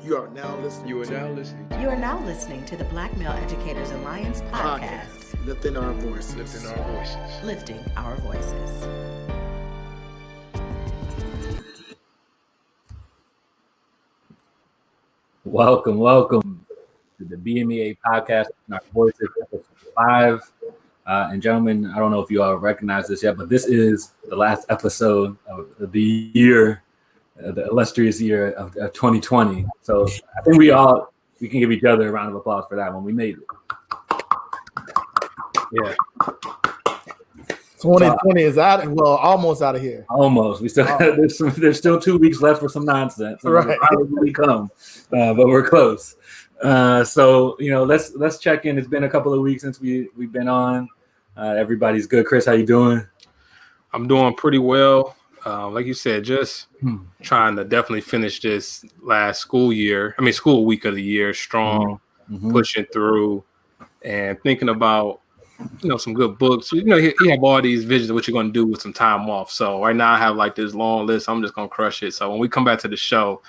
You are now listening to the Black Male Educators Alliance podcast. Lifting our voices. Lifting our voices. Welcome to the BMEA podcast, Our Voices, episode 5. And gentlemen, I don't know if you all recognize this yet, but this is the last episode of the year, the illustrious year of 2020. So I think we can give each other a round of applause for that one. We made it. Yeah. 2020 is almost out of here. Almost. We still there's still 2 weeks left for some nonsense. Right. Probably come, but we're close. So let's check in. It's been a couple of weeks since we've been on. Everybody's good. Chris, how you doing? I'm doing pretty well. Like you said, just trying to definitely finish this last school week of the year strong, pushing through, and thinking about some good books. You have all these visions of what you're going to do with some time off. So right now I have like this long list. I'm just going to crush it. So when we come back to the show,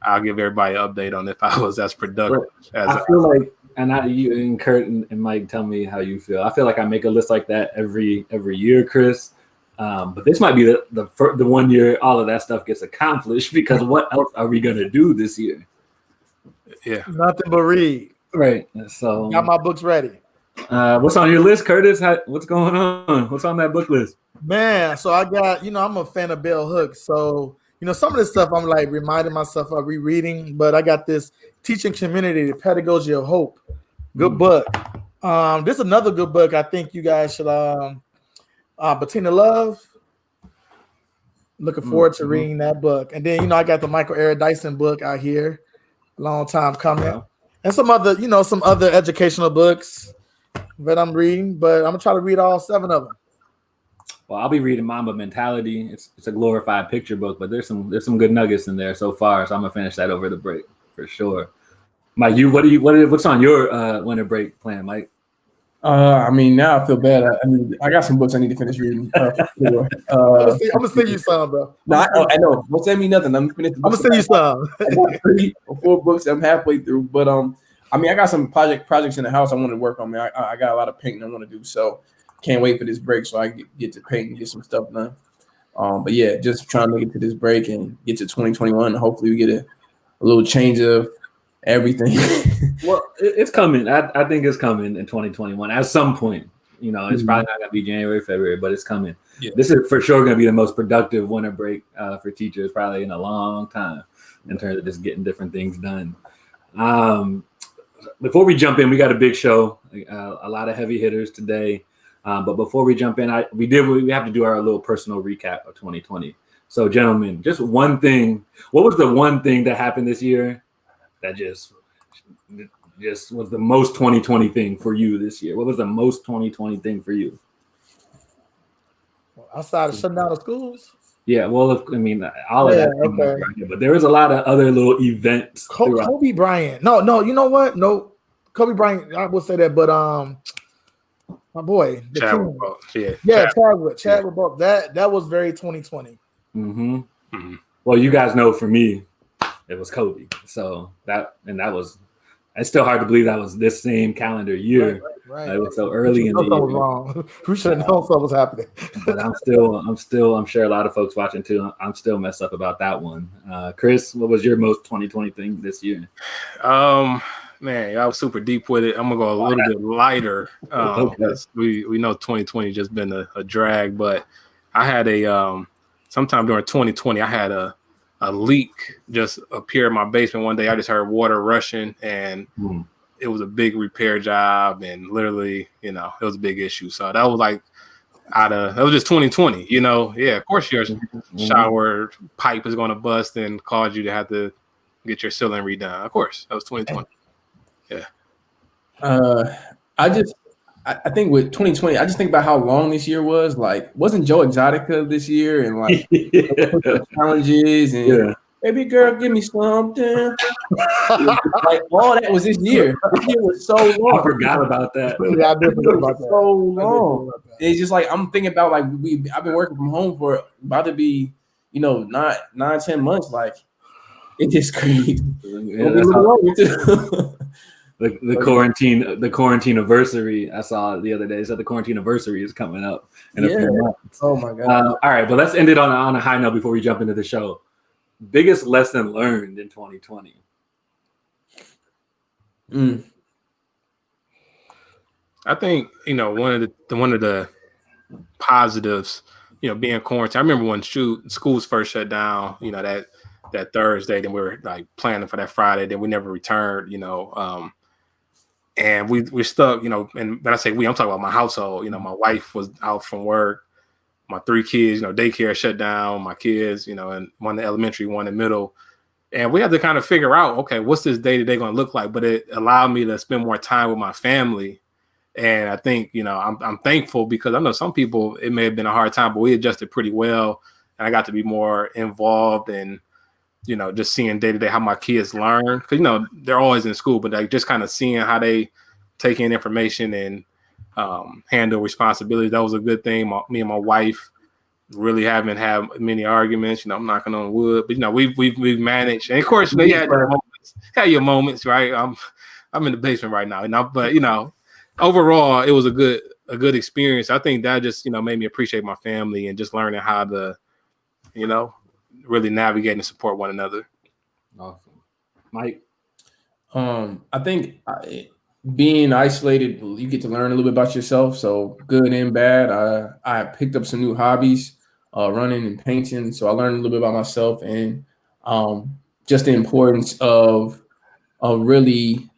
I'll give everybody an update on if I was as productive as I feel like. And you and Kurt and Mike, tell me how you feel. I feel like I make a list like that every year, Chris. But this might be the 1 year all of that stuff gets accomplished, because what else are we gonna do this year? Yeah, nothing but read. Right. So got my books ready. What's on your list, Curtis? What's going on? What's on that book list? Man, so I got I'm a fan of Bell Hooks, so some of this stuff I'm like reminding myself of rereading. But I got this Teaching Community, The Pedagogy of Hope. Good book. This is another good book. I think you guys should. Bettina Love. Looking forward to reading that book. And then I got the Michael Eric Dyson book out here. Long time coming. Yeah. And some other educational books that I'm reading. But I'm gonna try to read all 7 of them. Well, I'll be reading Mamba Mentality. It's a glorified picture book, but there's some good nuggets in there so far. So I'm gonna finish that over the break for sure. Mike, what's on your winter break plan, Mike? Now I feel bad. I got some books I need to finish reading. I'm gonna send you some, bro. I know. Don't send me nothing. I'm gonna send you some. I got 3 or 4 books I'm halfway through, but I got some projects in the house I want to work on. I got a lot of painting I want to do, so can't wait for this break so I get to paint and get some stuff done. But yeah, just trying to get to this break and get to 2021. And hopefully we get a little change of everything. Well, it's coming. I think it's coming in 2021 at some point. It's probably not gonna be January, February, but it's coming. Yeah. This is for sure gonna be the most productive winter break for teachers probably in a long time in terms of just getting different things done. Before we jump in, we got a big show, a lot of heavy hitters today. But before we jump in, we have to do our little personal recap of 2020. So, gentlemen, just one thing. What was the one thing that happened this year that just was the most 2020 thing for you this year? What was the most 2020 thing for you? Outside of shutting down the schools? Yeah, well, all of that. Okay. But there was a lot of other little events. Kobe Bryant. No, you know what? No, Kobe Bryant, I will say that, but my boy, Chadwick. Chadwick Boseman. That was very 2020. Well, you guys know, for me, it was Kobe. So it's still hard to believe that was this same calendar year. Right. It was so early in the year. Was wrong. We should have known something was happening. But I'm sure a lot of folks watching too. I'm still messed up about that one. Chris, what was your most 2020 thing this year? Man, I was super deep with it. I'm gonna go a little bit lighter. Okay. We know 2020 just been a drag, but I had sometime during 2020, I had a leak just appear in my basement one day. I just heard water rushing, and it was a big repair job, and literally, it was a big issue. So that was like that was just 2020. Yeah, of course your shower pipe is going to bust and cause you to have to get your ceiling redone. Of course, that was 2020. Yeah. I think with 2020, I just think about how long this year was. Like, wasn't Joe Exotica this year, and like challenges and baby girl, give me something. Like all that was this year. This year was so long. I forgot about that. Yeah, I did forget about that. So long. It's just like I'm thinking about like I've been working from home for about to be 9-10 months. Like It's just crazy. Yeah, that's how, the quarantine anniversary I saw the other day. So the quarantine anniversary is coming up in a few months. Oh my God. All right, but let's end it on a high note before we jump into the show. Biggest lesson learned in 2020. I think one of the positives, being quarantined. I remember when schools first shut down. That Thursday, then we were like planning for that Friday. Then we never returned. And we're stuck. And when I say we, I'm talking about my household. My wife was out from work. My 3 kids, daycare shut down. My kids, and one in elementary, one in middle. And we had to kind of figure out, okay, what's this day-to-day going to look like? But it allowed me to spend more time with my family. And I think, I'm thankful because I know some people, it may have been a hard time, but we adjusted pretty well. And I got to be more involved in, just seeing day-to-day how my kids learn. Because, they're always in school, but like just kind of seeing how they take in information and handle responsibility. That was a good thing. Me and my wife really haven't had many arguments. I'm knocking on wood, but we've managed. And of course, you had your moments, right? I'm in the basement right now, but overall, it was a good experience. I think that just made me appreciate my family and just learning how to really navigate and support one another. Awesome, Mike. I think being isolated, you get to learn a little bit about yourself. So good and bad. I picked up some new hobbies. Running and painting. So I learned a little bit about myself and just the importance of really,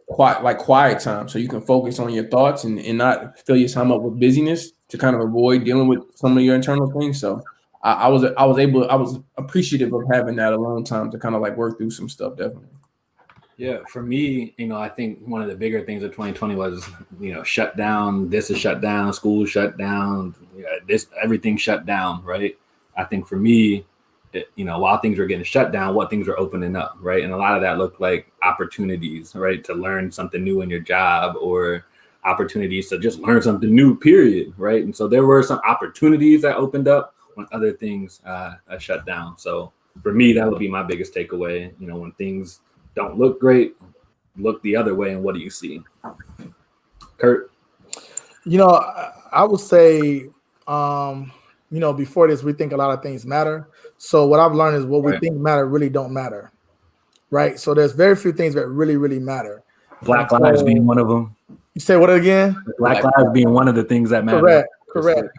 quiet time. So you can focus on your thoughts and not fill your time up with busyness to kind of avoid dealing with some of your internal things. So I was appreciative of having that alone time to kind of work through some stuff, definitely. Yeah, for me, I think one of the bigger things of 2020 was, shut down. This is shut down. School shut down. Everything shut down, right? I think for me, while things were getting shut down, what things were opening up, right? And a lot of that looked like opportunities, right, to learn something new in your job or opportunities to just learn something new, period, right? And so there were some opportunities that opened up when other things shut down. So for me, that would be my biggest takeaway. When things don't look great, look the other way, and what do you see? Kurt? I would say, before this, we think a lot of things matter. So what I've learned is what we think matter really don't matter, right? So there's very few things that really, really matter. Black lives being one of them. You say what again? Black lives being one of the things that matter. Correct.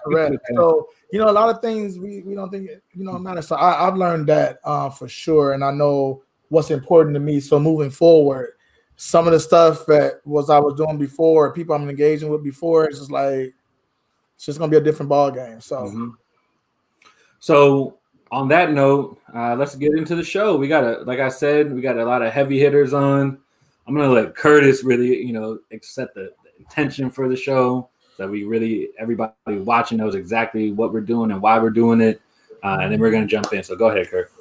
So, a lot of things we don't think, matter. So I've learned that for sure. And I know what's important to me. So moving forward, some of the stuff that I was doing before, people I'm engaging with before, it's just gonna be a different ball game. So, So on that note, let's get into the show. Like I said, we got a lot of heavy hitters on. I'm gonna let Curtis really, set the intention for the show, so everybody watching knows exactly what we're doing and why we're doing it, and then we're gonna jump in. So go ahead, Kurt.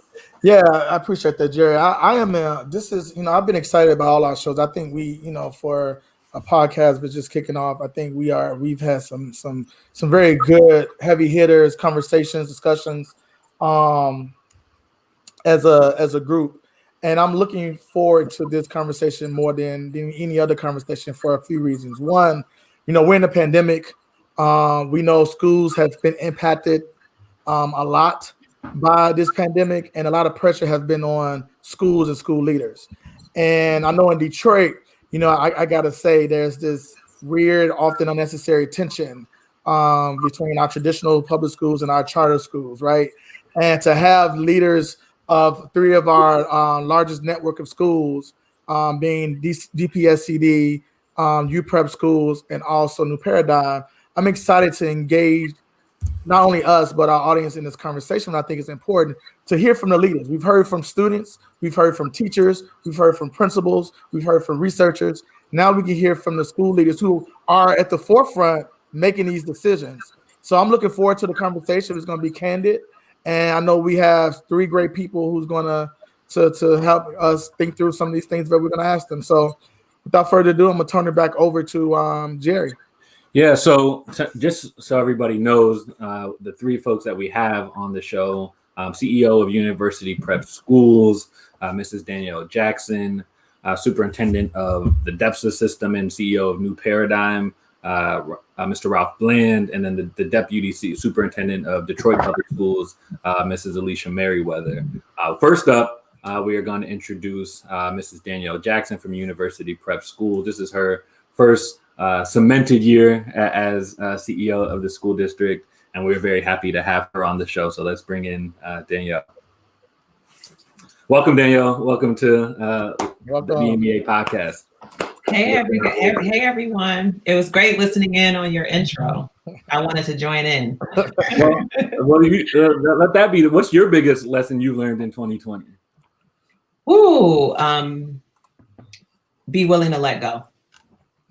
Yeah, I appreciate that, Jerry. I am. I've been excited about all our shows. I think we, for a podcast was just kicking off. I think we've had some very good heavy hitters, conversations, discussions, as a group, and I'm looking forward to this conversation more than any other conversation for a few reasons. One, we're in a pandemic. We know schools have been impacted a lot by this pandemic, and a lot of pressure has been on schools and school leaders. And I know in Detroit, I gotta say there's this weird, often unnecessary tension between our traditional public schools and our charter schools, right? And to have leaders of 3 of our largest network of schools, being DPS-CD, UPrep schools, and also New Paradigm, I'm excited to engage not only us, but our audience in this conversation. I think it's important to hear from the leaders. We've heard from students, we've heard from teachers, we've heard from principals, we've heard from researchers. Now we can hear from the school leaders who are at the forefront making these decisions. So I'm looking forward to the conversation. It's going to be candid. And I know we have 3 great people who's going to help us think through some of these things that we're going to ask them. So without further ado, I'm going to turn it back over to Jerry. Yeah, so just so everybody knows, the 3 folks that we have on the show, CEO of University Prep Schools, Mrs. Danielle Jackson, Superintendent of the DEPSA system and CEO of New Paradigm, Mr. Ralph Blinn, and then the Deputy Superintendent of Detroit Public Schools, Mrs. Alycia Meriweather. First up, we are going to introduce Mrs. Danielle Jackson from University Prep Schools. This is her first cemented year as CEO of the school district, and we're very happy to have her on the show. So let's bring in Danielle. Welcome, Danielle. Welcome to the BMEA podcast. Hey, everyone. It was great listening in on your intro. I wanted to join in. Well, let that be. What's your biggest lesson you learned in 2020? Be willing to let go.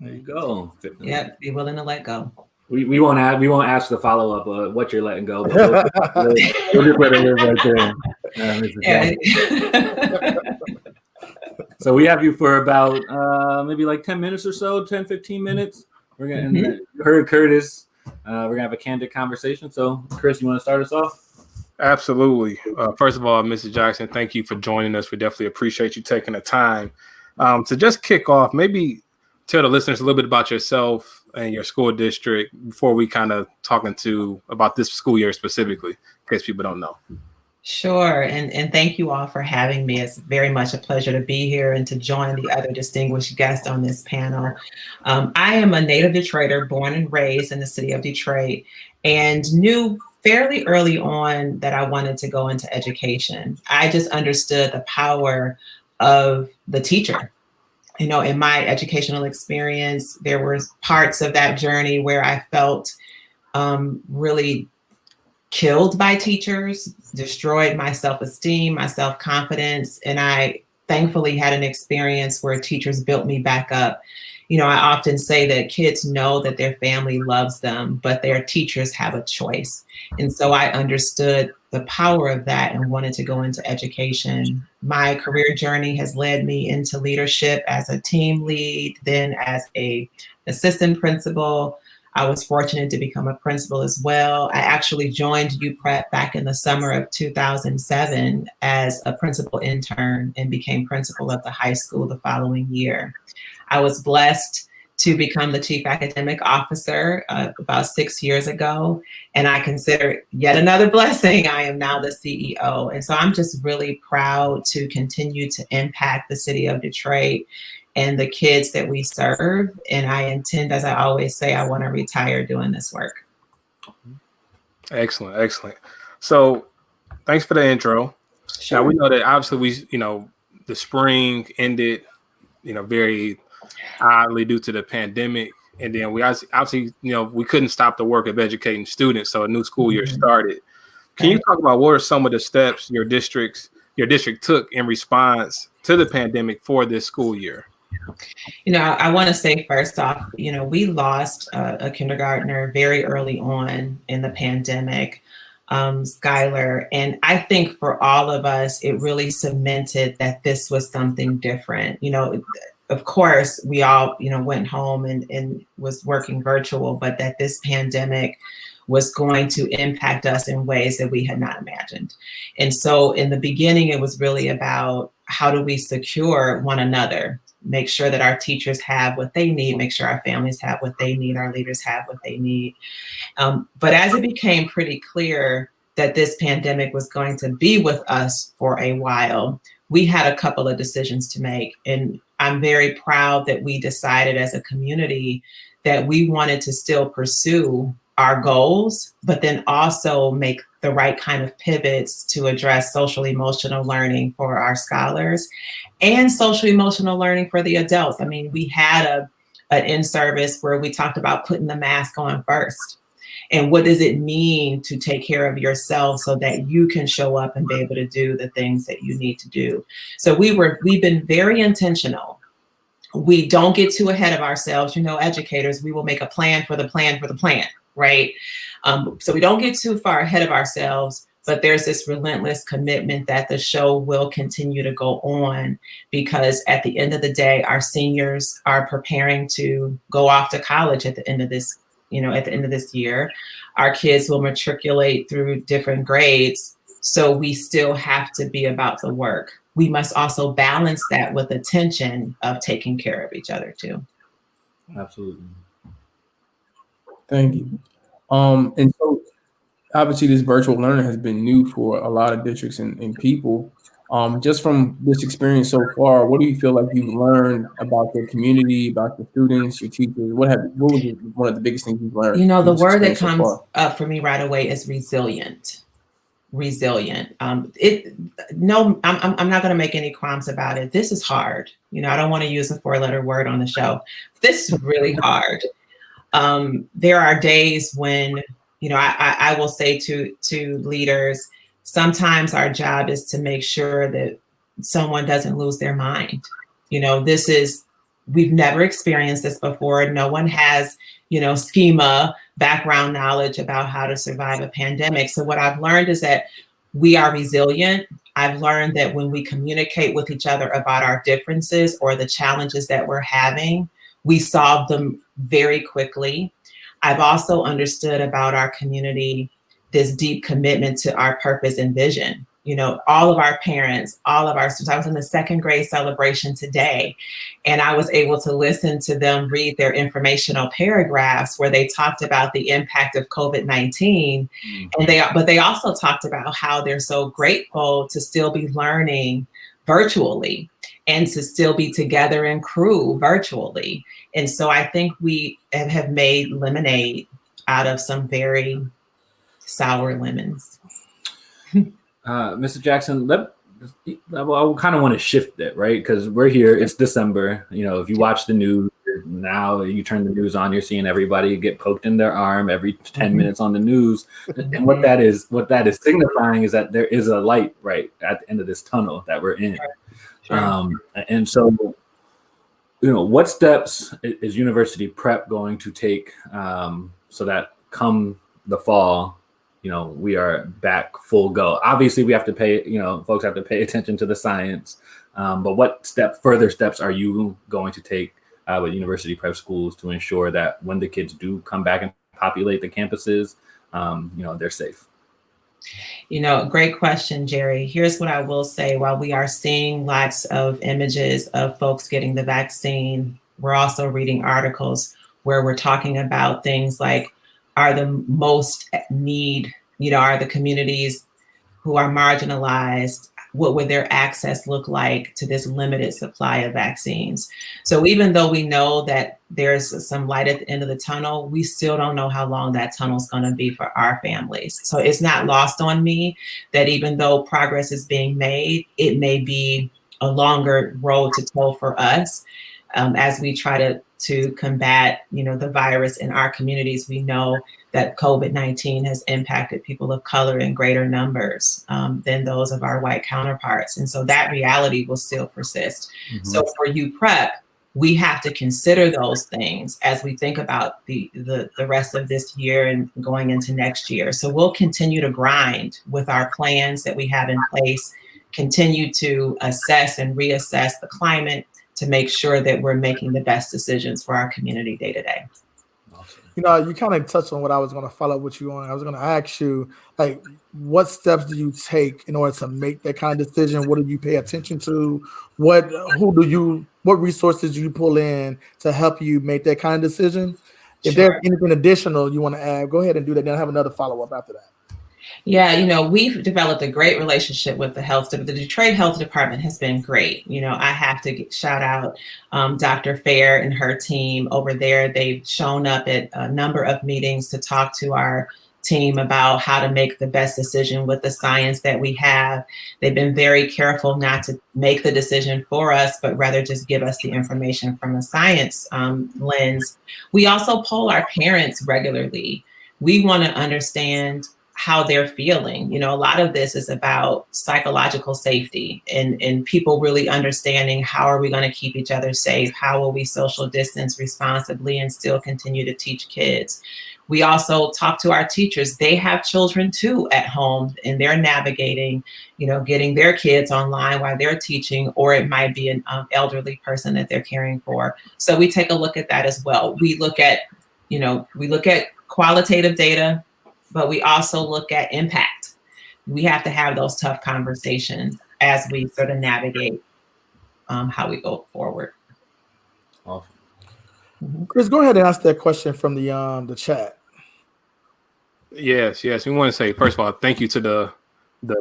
There you go. Yep, be willing to let go. We won't ask the follow up what you're letting go. But we'll just let it live right there. So we have you for about maybe like 10 minutes or so, 10, 15 minutes. We're gonna you heard Curtis. We're gonna have a candid conversation. So Chris, you want to start us off? Absolutely. First of all, Mrs. Jackson, thank you for joining us. We definitely appreciate you taking the time. To just kick off, maybe tell the listeners a little bit about yourself and your school district before we kind of about this school year specifically, in case people don't know. Sure. And thank you all for having me. It's very much a pleasure to be here and to join the other distinguished guests on this panel. I am a native Detroiter, born and raised in the city of Detroit, and knew fairly early on that I wanted to go into education. I just understood the power of the teacher. You know, in my educational experience, there were parts of that journey where I felt really killed by teachers, destroyed my self-esteem, my self-confidence. And I thankfully had an experience where teachers built me back up. You know, I often say that kids know that their family loves them, but their teachers have a choice. And so I understood the power of that and wanted to go into education. My career journey has led me into leadership as a team lead, then as an assistant principal. I was fortunate to become a principal as well. I actually joined UPrep back in the summer of 2007 as a principal intern and became principal of the high school the following year. I was blessed to become the chief academic officer about 6 years ago, and I consider it yet another blessing. I am now the CEO. And so I'm just really proud to continue to impact the city of Detroit and the kids that we serve. And I intend, as I always say, I want to retire doing this work. Excellent, excellent. So thanks for the intro. Sure. Now we know that obviously the spring ended, very oddly due to the pandemic. And then we obviously, we couldn't stop the work of educating students. So a new school year started. Can you talk about what are some of the steps your district took in response to the pandemic for this school year? I want to say first off, we lost a kindergartner very early on in the pandemic, Skylar. And I think for all of us, it really cemented that this was something different. Of course, we all, went home and was working virtual, but that this pandemic was going to impact us in ways that we had not imagined. And so in the beginning, it was really about how do we secure one another, make sure that our teachers have what they need, make sure our families have what they need, our leaders have what they need. But as it became pretty clear that this pandemic was going to be with us for a while, we had a couple of decisions to make. And I'm very proud that we decided as a community that we wanted to still pursue our goals, but then also make the right kind of pivots to address social emotional learning for our scholars and social emotional learning for the adults. I mean, we had an in-service where we talked about putting the mask on first. And what does it mean to take care of yourself so that you can show up and be able to do the things that you need to do? So we've been very intentional. We don't get too ahead of ourselves. Educators, we will make a plan for the plan for the plan, right? So we don't get too far ahead of ourselves, but there's this relentless commitment that the show will continue to go on, because at the end of the day, our seniors are preparing to go off to college at the end of this, at the end of this year. Our kids will matriculate through different grades So we still have to be about the work. We must also balance that with attention of taking care of each other too. Absolutely. Thank you. And so obviously this virtual learning has been new for a lot of districts and people. Just from this experience so far, what do you feel like you've learned about the community, about the students, your teachers? What was one of the biggest things you've learned? You know, the this word that experience so comes far? up for me right away is resilient. Resilient. I'm not going to make any qualms about it. This is hard. You know, I don't want to use a 4-letter word on the show. This is really hard. There are days when, you know, I will say to leaders, sometimes our job is to make sure that someone doesn't lose their mind. You know, we've never experienced this before. No one has, you know, schema, background knowledge about how to survive a pandemic. So what I've learned is that we are resilient. I've learned that when we communicate with each other about our differences or the challenges that we're having, we solve them very quickly. I've also understood about our community this deep commitment to our purpose and vision. You know, all of our parents, all of our students, I was in the 2nd grade celebration today, and I was able to listen to them read their informational paragraphs where they talked about the impact of COVID-19. But they also talked about how they're so grateful to still be learning virtually and to still be together in crew virtually. And so I think we have made lemonade out of some very sour lemons. Mr. Jackson, I kind of want to shift it, right? Because we're here, it's December. You know, if you watch the news now, you turn the news on, you're seeing everybody get poked in their arm every 10 minutes on the news. And what that is signifying is that there is a light right at the end of this tunnel that we're in. Sure. And so, you know, what steps is University Prep going to take so that come the fall, you know, we are back full go? Obviously, we have to pay, you know, folks have to pay attention to the science. But what further steps are you going to take with University Prep schools to ensure that when the kids do come back and populate the campuses, you know, they're safe? You know, great question, Jerry. Here's what I will say. While we are seeing lots of images of folks getting the vaccine, we're also reading articles where we're talking about things like, are the most need, you know, are the communities who are marginalized, what would their access look like to this limited supply of vaccines? So even though we know that there's some light at the end of the tunnel, we still don't know how long that tunnel is going to be for our families. So it's not lost on me that even though progress is being made, it may be a longer road to toe for us as we try to combat, you know, the virus in our communities. We know that COVID-19 has impacted people of color in greater numbers than those of our white counterparts. And so that reality will still persist. Mm-hmm. So for UPrep, we have to consider those things as we think about the rest of this year and going into next year. So we'll continue to grind with our plans that we have in place, continue to assess and reassess the climate to make sure that we're making the best decisions for our community day to day. You know, you kind of touched on what I was going to follow up with you on. I was going to ask you, like, what steps do you take in order to make that kind of decision? What do you pay attention to? What resources do you pull in to help you make that kind of decision? If there's anything additional you want to add, go ahead and do that. Then I have another follow-up after that. Yeah, you know, we've developed a great relationship with the Detroit Health Department has been great. You know, I have to shout out Dr. Fair and her team over there. They've shown up at a number of meetings to talk to our team about how to make the best decision with the science that we have. They've been very careful not to make the decision for us, but rather just give us the information from a science lens. We also poll our parents regularly. We want to understand how they're feeling. You know, a lot of this is about psychological safety and people really understanding how are we going to keep each other safe? How will we social distance responsibly and still continue to teach kids? We also talk to our teachers. They have children too at home and they're navigating, you know, getting their kids online while they're teaching, or it might be an elderly person that they're caring for. So we take a look at that as well. We look at qualitative data, but we also look at impact. we have to have those tough conversations as we sort of navigate how we go forward. Awesome. Chris, go ahead and ask that question from the chat. Yes. We want to say, first of all, thank you to the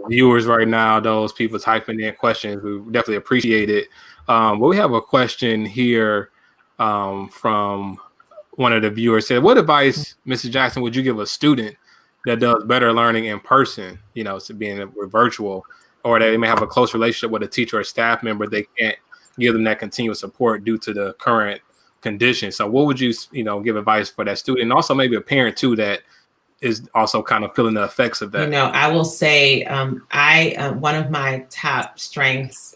viewers right now, those people typing in questions. We definitely appreciate it. But we have a question here from one of the viewers. Said, what advice, Mrs. Jackson, would you give a student that does better learning in person, to being virtual, or that they may have a close relationship with a teacher or staff member, they can't give them that continuous support due to the current conditions? So what would you, give advice for that student, and also maybe a parent too that is also kind of feeling the effects of that? I will say one of my top strengths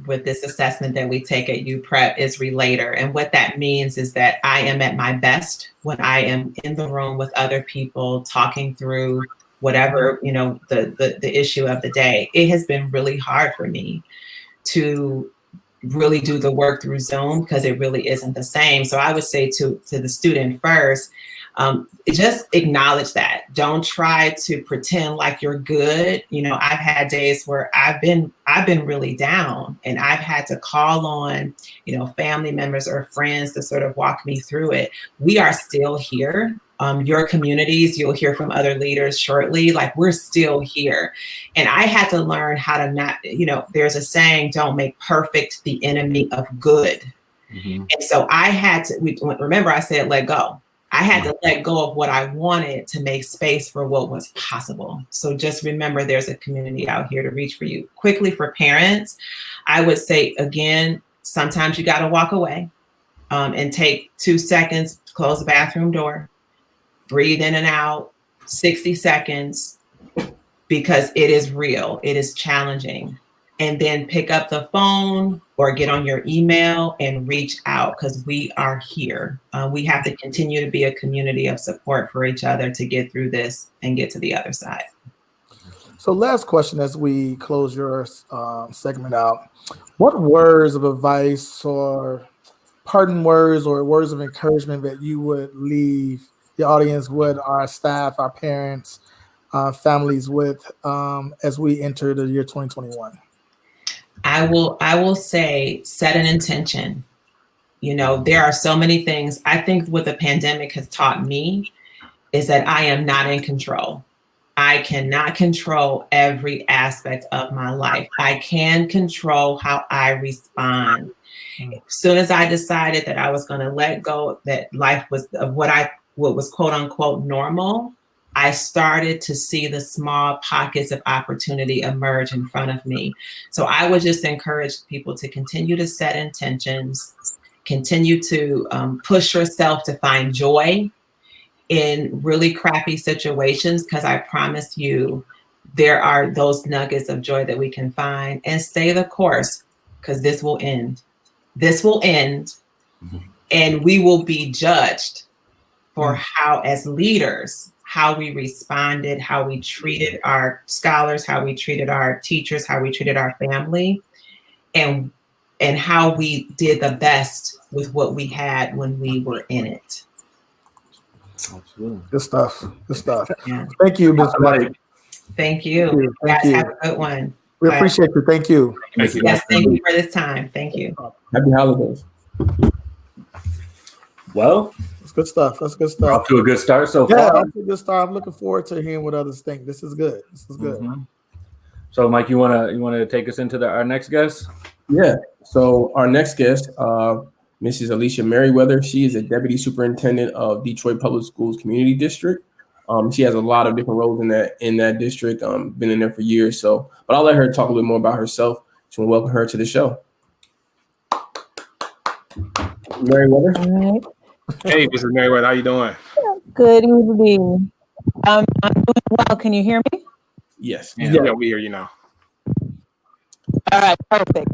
with this assessment that we take at UPrep is relator. And what that means is that I am at my best when I am in the room with other people talking through whatever, the issue of the day. It has been really hard for me to really do the work through Zoom because it really isn't the same. So I would say to the student first, just acknowledge that. Don't try to pretend like you're good. I've had days where I've been really down, and I've had to call on, family members or friends to sort of walk me through it. We are still here. Your communities, you'll hear from other leaders shortly, like we're still here. And I had to learn how to not, there's a saying, don't make perfect the enemy of good. Mm-hmm. And so I had to, remember I said, let go. I had to let go of what I wanted to make space for what was possible. So just remember, there's a community out here to reach for you. Quickly, for parents, I would say, again, sometimes you got to walk away and take 2 seconds, close the bathroom door, breathe in and out, 60 seconds, because it is real. It is challenging. And then pick up the phone or get on your email and reach out, because we are here. We have to continue to be a community of support for each other to get through this and get to the other side. So last question as we close your segment out. What words of advice or parting words or words of encouragement that you would leave the audience with, our staff, our parents, families with, as we enter the year 2021? I will say, set an intention. There are so many things. I think what the pandemic has taught me is that I am not in control. I cannot control every aspect of my life. I can control how I respond. As soon as I decided that I was going to let go, that life was of what was quote unquote normal, I started to see the small pockets of opportunity emerge in front of me. So I would just encourage people to continue to set intentions, continue to push yourself to find joy in really crappy situations, because I promise you, there are those nuggets of joy that we can find, and stay the course, because this will end. This will end, and we will be judged for how, as leaders, how we responded, how we treated our scholars, how we treated our teachers, how we treated our family, and how we did the best with what we had when we were in it. Absolutely. Good stuff. Good stuff. Yeah. Thank you, Ms. White. Thank you. Thank Guys, you. have a good one. We appreciate you. Thank you. Thank you. Yes, thank you for this time. Thank you. Happy holidays. Well, That's good stuff. That's good we're stuff. off to a good start so Yeah, far. that's a good start. I'm looking forward to hearing what others think. This is good. This is good. Mm-hmm. So, Mike, you wanna take us into our next guest? Yeah. So our next guest, Mrs. Alycia Meriweather. She is a deputy superintendent of Detroit Public Schools Community District. She has a lot of different roles in that district. Been in there for years. So, but I'll let her talk a little more about herself. So we'll welcome her to the show. Meriweather. All right. Hey, Mrs. Meriweather, how you doing? Good evening. I'm doing well. Can you hear me? Yes. Yeah, we hear you now. All right, perfect.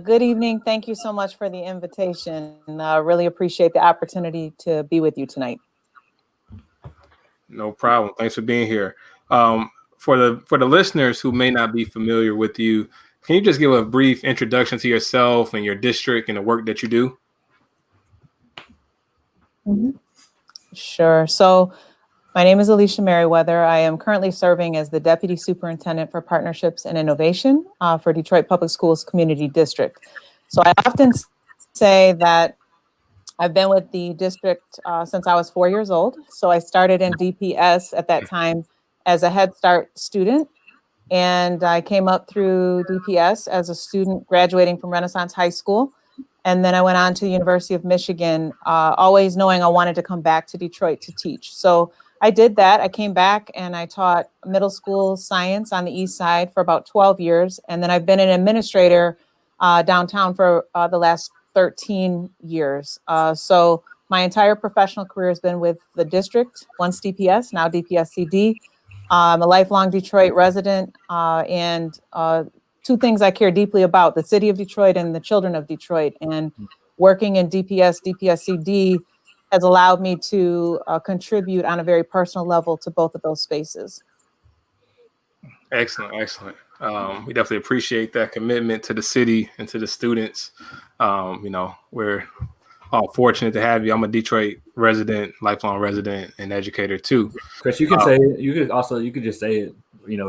Good evening. Thank you so much for the invitation. Really appreciate the opportunity to be with you tonight. No problem. Thanks for being here. For the listeners who may not be familiar with you, can you just give a brief introduction to yourself and your district and the work that you do? Mm-hmm. Sure. So My name is Alycia Meriweather. I am currently serving as the Deputy Superintendent for Partnerships and Innovation for Detroit Public Schools Community District. So I often say that I've been with the district since I was 4 years old. So I started in DPS at that time as a Head Start student. And I came up through DPS as a student graduating from Renaissance High School. And then I went on to the University of Michigan, always knowing I wanted to come back to Detroit to teach. So I did that. I came back and I taught middle school science on the East Side for about 12 years. And then I've been an administrator downtown for the last 13 years. So my entire professional career has been with the district, once DPS, now DPS-CD. I'm a lifelong Detroit resident, and two things I care deeply about: the city of Detroit and the children of Detroit. And working in DPS, DPS-CD has allowed me to contribute on a very personal level to both of those spaces. Excellent, excellent. We definitely appreciate that commitment to the city and to the students. We're all fortunate to have you. I'm a Detroit resident, lifelong resident, and educator too. Chris, you can say it. You could just say it. Say it.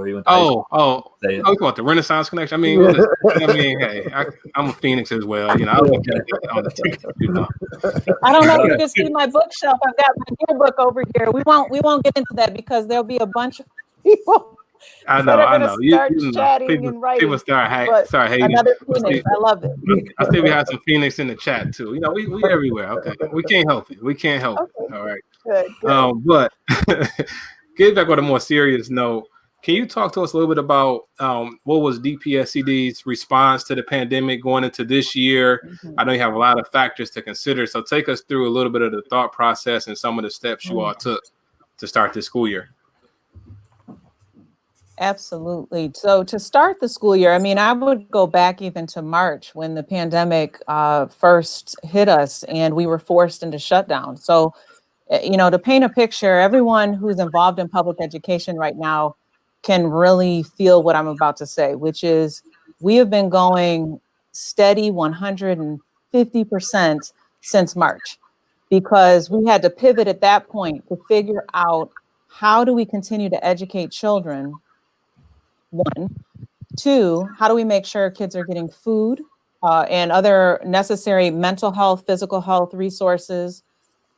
About the Renaissance connection. I mean, hey, I'm a Phoenix as well. I look at it on the ticket. I don't know if you can see my bookshelf. I've got my yearbook over here. We won't get into that because there'll be a bunch of people. I know. People start hating. Another Phoenix. I love it. I see we have some Phoenix in the chat too. We everywhere. Okay, we can't help it. Okay. All right. Good. But getting back on a more serious note, can you talk to us a little bit about what was DPS-CD's response to the pandemic going into this year? Mm-hmm. I know you have a lot of factors to consider, so take us through a little bit of the thought process and some of the steps you all took to start this school year. Absolutely. So to start the school year, I would go back even to March when the pandemic first hit us and we were forced into shutdown. So, to paint a picture, everyone who's involved in public education right now can really feel what I'm about to say, which is we have been going steady 150% since March, because we had to pivot at that point to figure out, how do we continue to educate children? One. Two, how do we make sure kids are getting food and other necessary mental health, physical health resources?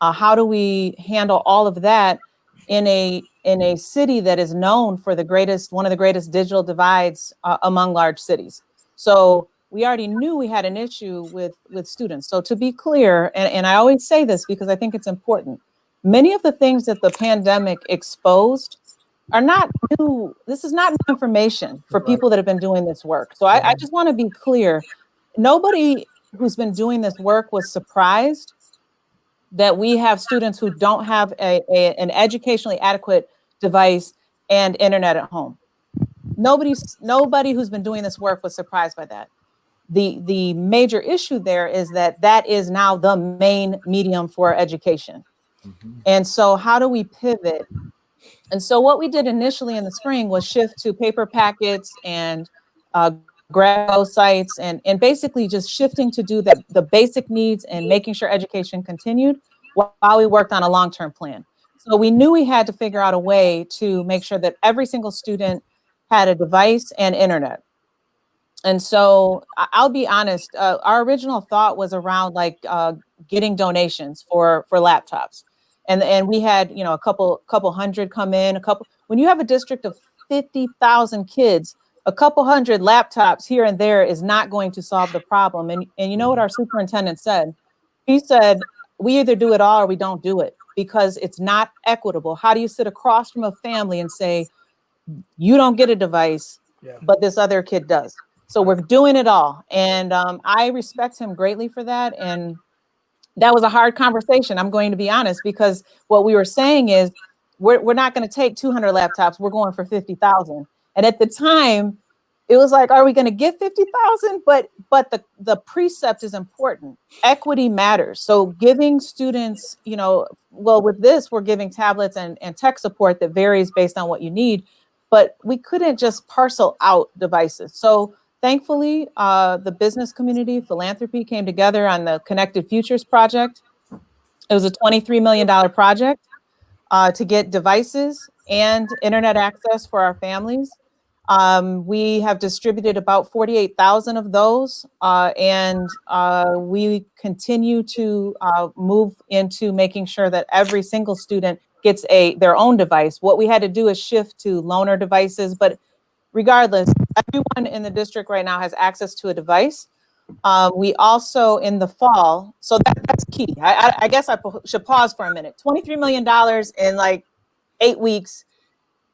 How do we handle all of that in a city that is known for one of the greatest digital divides among large cities? So we already knew we had an issue with students. So to be clear, and I always say this because I think it's important, many of the things that the pandemic exposed are not new. This is not new information for people that have been doing this work. So I just want to be clear. Nobody who's been doing this work was surprised that we have students who don't have an educationally adequate device and internet at home. Nobody who's been doing this work was surprised by that. The major issue there is that is now the main medium for education. Mm-hmm. And so how do we pivot? And so what we did initially in the spring was shift to paper packets and grab sites and basically just shifting to do the basic needs and making sure education continued while we worked on a long-term plan. So we knew we had to figure out a way to make sure that every single student had a device and internet. And so I'll be honest, our original thought was around getting donations for laptops. And we had, a couple hundred come in, when you have a district of 50,000 kids, a couple hundred laptops here and there is not going to solve the problem. And you know what our superintendent said? He said, we either do it all or we don't do it, because it's not equitable. How do you sit across from a family and say, you don't get a device, but this other kid does? So we're doing it all. And I respect him greatly for that. And that was a hard conversation, I'm going to be honest, because what we were saying is we're not going to take 200 laptops. We're going for 50,000. And at the time, it was like, are we going to get 50,000? But the precept is important. Equity matters. So giving students, with this, we're giving tablets and tech support that varies based on what you need. But we couldn't just parcel out devices. So thankfully, the business community, philanthropy came together on the Connected Futures project. It was a $23 million project. to get devices and internet access for our families. We have distributed about 48,000 of those, and we continue to move into making sure that every single student gets their own device. What we had to do is shift to loaner devices, but regardless, everyone in the district right now has access to a device. We also, in the fall, so that's key. I guess I should pause for a minute. $23 million in like 8 weeks.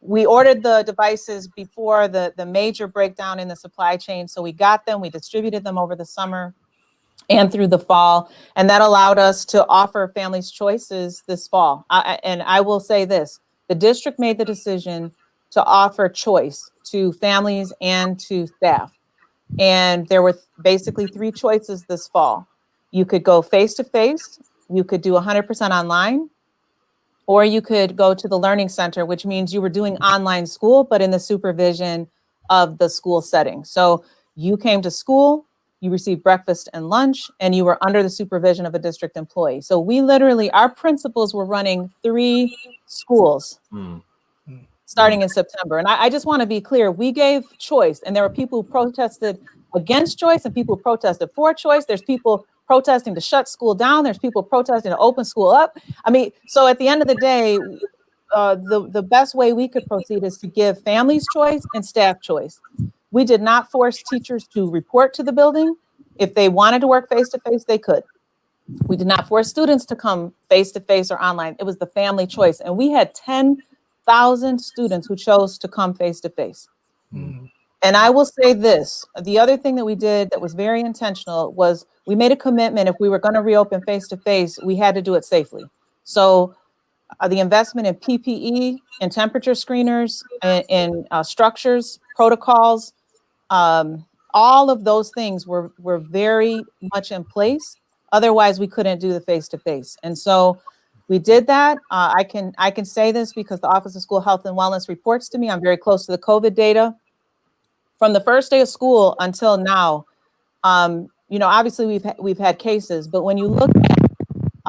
We ordered the devices before the major breakdown in the supply chain. So we got them, we distributed them over the summer and through the fall. And that allowed us to offer families choices this fall. And I will say this, the district made the decision to offer choice to families and to staff. And there were basically 3 choices this fall. You could go face-to-face, you could do 100% online, or you could go to the learning center, which means you were doing online school, but in the supervision of the school setting. So you came to school, you received breakfast and lunch, and you were under the supervision of a district employee. So we literally, our principals were running 3 schools starting in September. And I just want to be clear, we gave choice, and there were people who protested against choice and people who protested for choice. There's people protesting to shut school down. There's people protesting to open school up. I mean, so at the end of the day, the best way we could proceed is to give families choice and staff choice. We did not force teachers to report to the building. If they wanted to work face-to-face, they could. We did not force students to come face-to-face or online. It was the family choice. And we had 10,000 students who chose to come face-to-face. And I will say this, the other thing that we did that was very intentional was we made a commitment. If we were going to reopen face-to-face, we had to do it safely. So the investment in PPE and temperature screeners and structures, protocols, all of those things were very much in place. Otherwise, we couldn't do the face-to-face. And so we did that. I can say this because the Office of School Health and Wellness reports to me. I'm very close to the COVID data. From the first day of school until now, obviously we've had cases, but when you look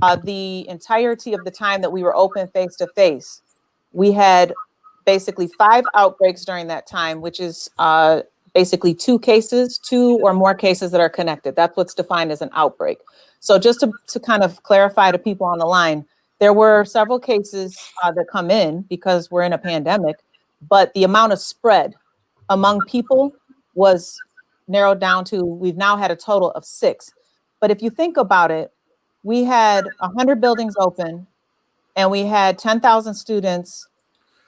at the entirety of the time that we were open face-to-face, we had basically 5 outbreaks during that time, which is basically 2 or more cases that are connected. That's what's defined as an outbreak. So just to kind of clarify to people on the line, there were several cases that come in because we're in a pandemic, but the amount of spread among people was narrowed down to, we've now had a total of 6. But if you think about it, we had 100 buildings open and we had 10,000 students,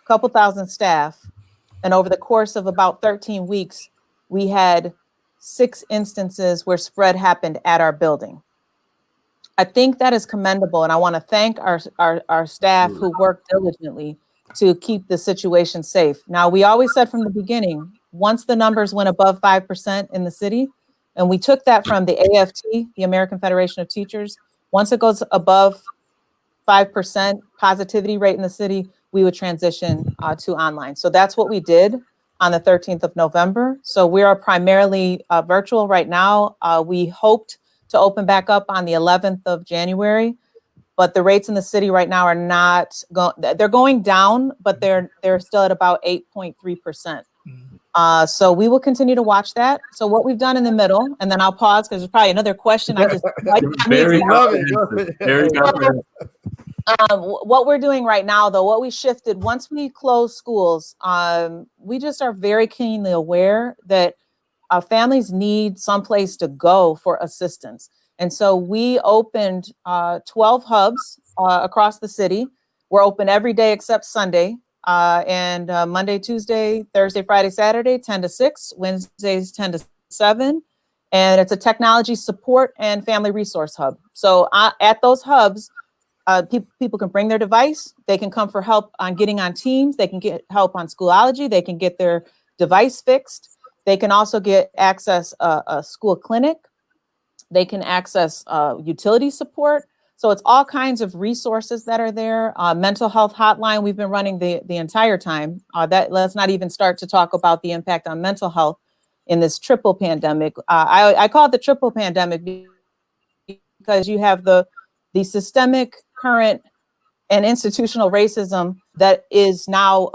a couple thousand staff. And over the course of about 13 weeks, we had 6 instances where spread happened at our building. I think that is commendable. And I want to thank our staff who worked diligently to keep the situation safe. Now, we always said from the beginning, once the numbers went above 5% in the city, and we took that from the AFT, the American Federation of Teachers, once it goes above 5% positivity rate in the city, we would transition to online. So that's what we did on the 13th of November. So we are primarily virtual right now. We hoped to open back up on the 11th of January. But the rates in the city right now are not they're going down, but they're still at about 8.3%. So we will continue to watch that. So what we've done in the middle, and then I'll pause because there's probably another question. I just very love it. Very what we're doing right now, though, what we shifted once we closed schools, we just are very keenly aware that families need someplace to go for assistance. And so we opened 12 hubs across the city. We're open every day except Sunday, and Monday, Tuesday, Thursday, Friday, Saturday, 10 to 6, Wednesdays, 10 to 7. And it's a technology support and family resource hub. So at those hubs, people can bring their device. They can come for help on getting on Teams. They can get help on Schoology. They can get their device fixed. They can also get access a school clinic. They can access utility support. So it's all kinds of resources that are there. Mental health hotline we've been running the entire time. Let's not even start to talk about the impact on mental health in this triple pandemic. I call it the triple pandemic because you have the systemic current and institutional racism that is now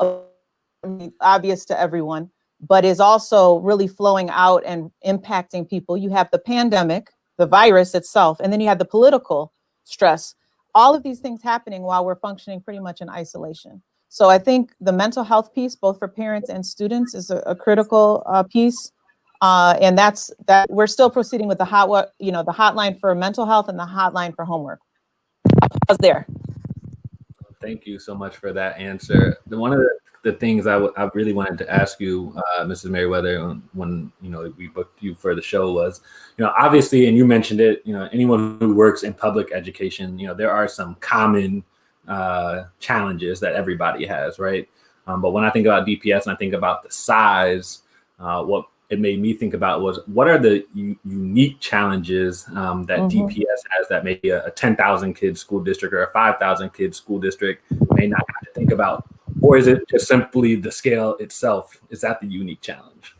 obvious to everyone, but is also really flowing out and impacting people. You have the pandemic, the virus itself, and then you have the political stress. All of these things happening while we're functioning pretty much in isolation. So I think the mental health piece, both for parents and students, is a critical piece. And that's that. We're still proceeding with the the hotline for mental health and the hotline for homework. Pause there. Thank you so much for that answer. One of the things I really wanted to ask you, Mrs. Meriweather, when we booked you for the show was, obviously, and you mentioned it, anyone who works in public education, there are some common challenges that everybody has, right? But when I think about DPS and I think about the size, what it made me think about was, what are the unique challenges that DPS has that maybe a 10,000 kid school district or a 5,000 kid school district may not have to think about? Or is it just simply the scale itself? Is that the unique challenge?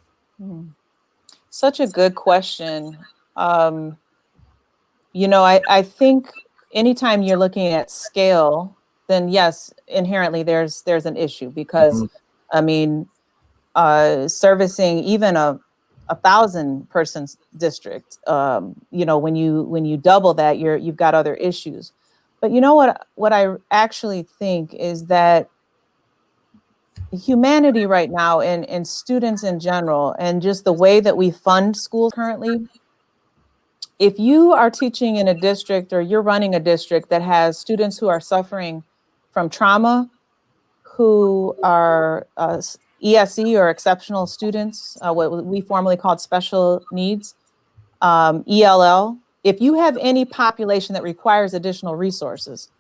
Such a good question. I think anytime you're looking at scale, then yes, inherently there's an issue, because servicing even a 1,000-person district, when you double that, you've got other issues. But what I actually think is that humanity right now, and students in general, and just the way that we fund schools currently, if you are teaching in a district or you're running a district that has students who are suffering from trauma, who are ESE or exceptional students, what we formerly called special needs, ELL, if you have any population that requires additional resources,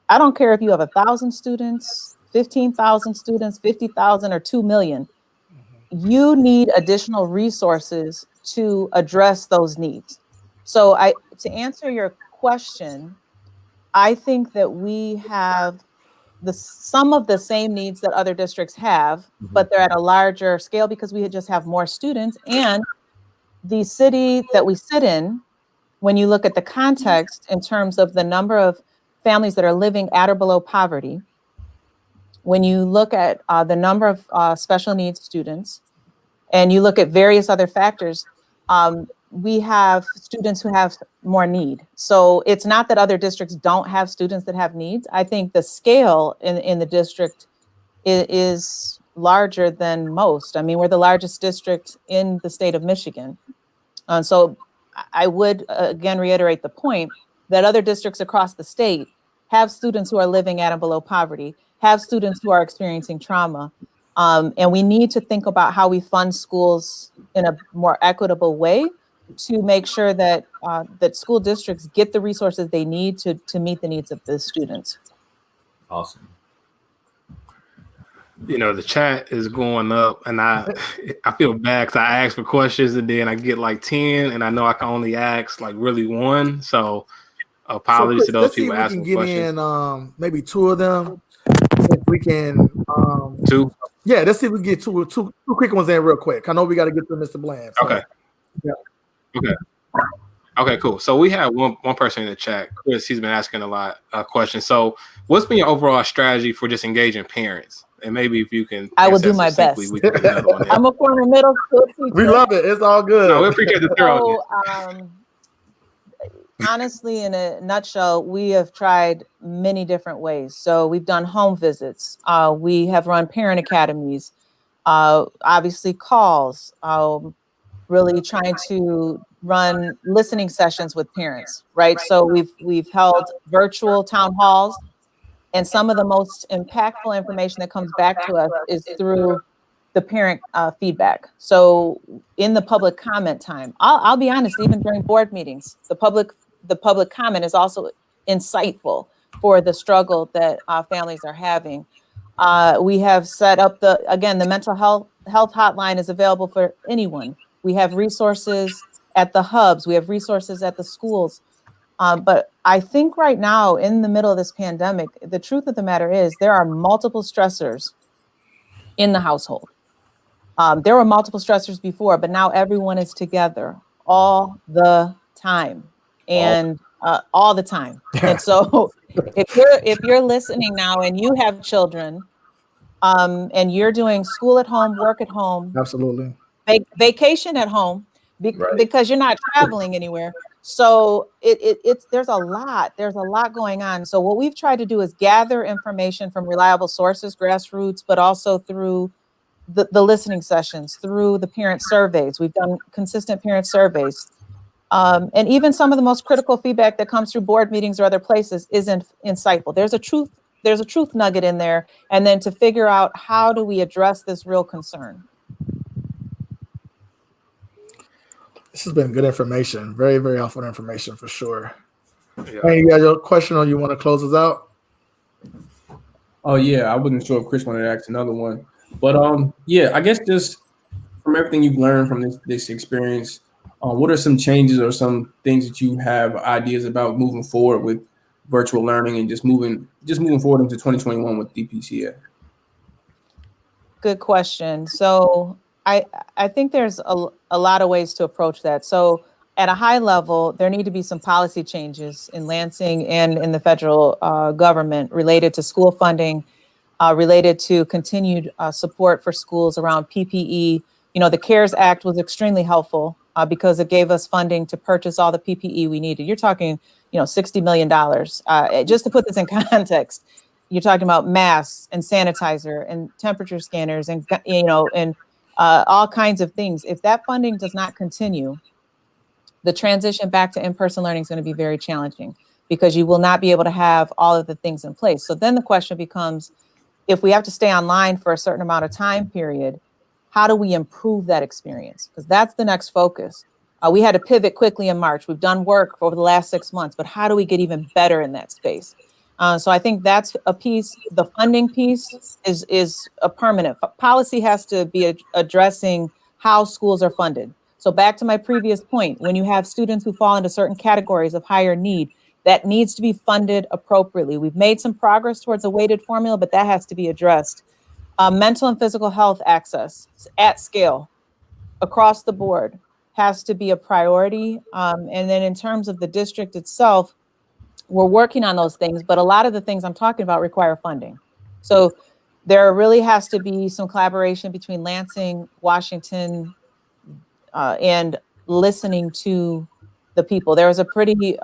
I don't care if you have 1,000 students, 15,000 students, 50,000 or 2 million, you need additional resources to address those needs. So to answer your question, I think that we have some of the same needs that other districts have, but they're at a larger scale because we just have more students. And the city that we sit in, when you look at the context in terms of the number of families that are living at or below poverty, when you look at the number of special needs students, and you look at various other factors, we have students who have more need. So it's not that other districts don't have students that have needs. I think the scale in the district is larger than most. We're the largest district in the state of Michigan. So I would again reiterate the point that other districts across the state have students who are living at and below poverty, have students who are experiencing trauma. And we need to think about how we fund schools in a more equitable way to make sure that that school districts get the resources they need to meet the needs of the students. Awesome. The chat is going up, and I feel bad because I ask for questions and then I get like 10, and I know I can only ask like really one. So apologies to those people asking questions. In maybe 2 of them. If we can 2. Yeah, let's see if we can get two quick ones in real quick. I know we got to get to Mr. Blinn. So. Okay. Yeah. Okay, cool. So we have one person in the chat, Chris. He's been asking a lot of questions. So what's been your overall strategy for just engaging parents? And maybe if you can, I will do my best. We can get another one. I'm a former middle school teacher. We love it. It's all good. No, we appreciate the thoroughness. So, honestly, in a nutshell, we have tried many different ways. So we've done home visits. We have run parent academies, obviously calls, really trying to run listening sessions with parents, right? So we've held virtual town halls, and some of the most impactful information that comes back to us is through the parent feedback. So in the public comment time, I'll be honest, even during board meetings, the public comment is also insightful for the struggle that families are having. We have set up the mental health hotline is available for anyone. We have resources at the hubs. We have resources at the schools. But I think right now, in the middle of this pandemic, the truth of the matter is there are multiple stressors in the household. There were multiple stressors before, but now everyone is together all the time. And all the time. And so if you're listening now and you have children, and you're doing school at home, work at home, Absolutely. Vacation at home, because you're not traveling anywhere. So there's a lot going on. So what we've tried to do is gather information from reliable sources, grassroots, but also through the listening sessions, through the parent surveys. We've done consistent parent surveys. And even some of the most critical feedback that comes through board meetings or other places isn't insightful. There's a truth nugget in there. And then to figure out, how do we address this real concern? This has been good information. Very, very helpful information for sure. Yeah. Hey, you got your question, or you want to close us out? Oh yeah, I wasn't sure if Chris wanted to ask another one, but yeah, I guess just from everything you've learned from this experience, what are some changes or some things that you have ideas about moving forward with virtual learning and just moving forward into 2021 with DPCA? Good question. So I think there's a lot of ways to approach that. So at a high level, there need to be some policy changes in Lansing and in the federal government related to school funding, related to continued support for schools around PPE. You know, the CARES Act was extremely helpful because it gave us funding to purchase all the PPE we needed. You're talking, $60 million. Just to put this in context, you're talking about masks and sanitizer and temperature scanners and, all kinds of things. If that funding does not continue, the transition back to in-person learning is going to be very challenging, because you will not be able to have all of the things in place. So then the question becomes, if we have to stay online for a certain amount of time period, how do we improve that experience? Because that's the next focus. We had to pivot quickly in March. We've done work over the last 6 months, but how do we get even better in that space? So I think that's a piece. The funding piece is a permanent. Policy has to be addressing how schools are funded. So back to my previous point, when you have students who fall into certain categories of higher need, that needs to be funded appropriately. We've made some progress towards a weighted formula, but that has to be addressed. Mental and physical health access at scale across the board has to be a priority. And then in terms of the district itself, we're working on those things, but a lot of the things I'm talking about require funding. So there really has to be some collaboration between Lansing, Washington, and listening to the people. There was a pretty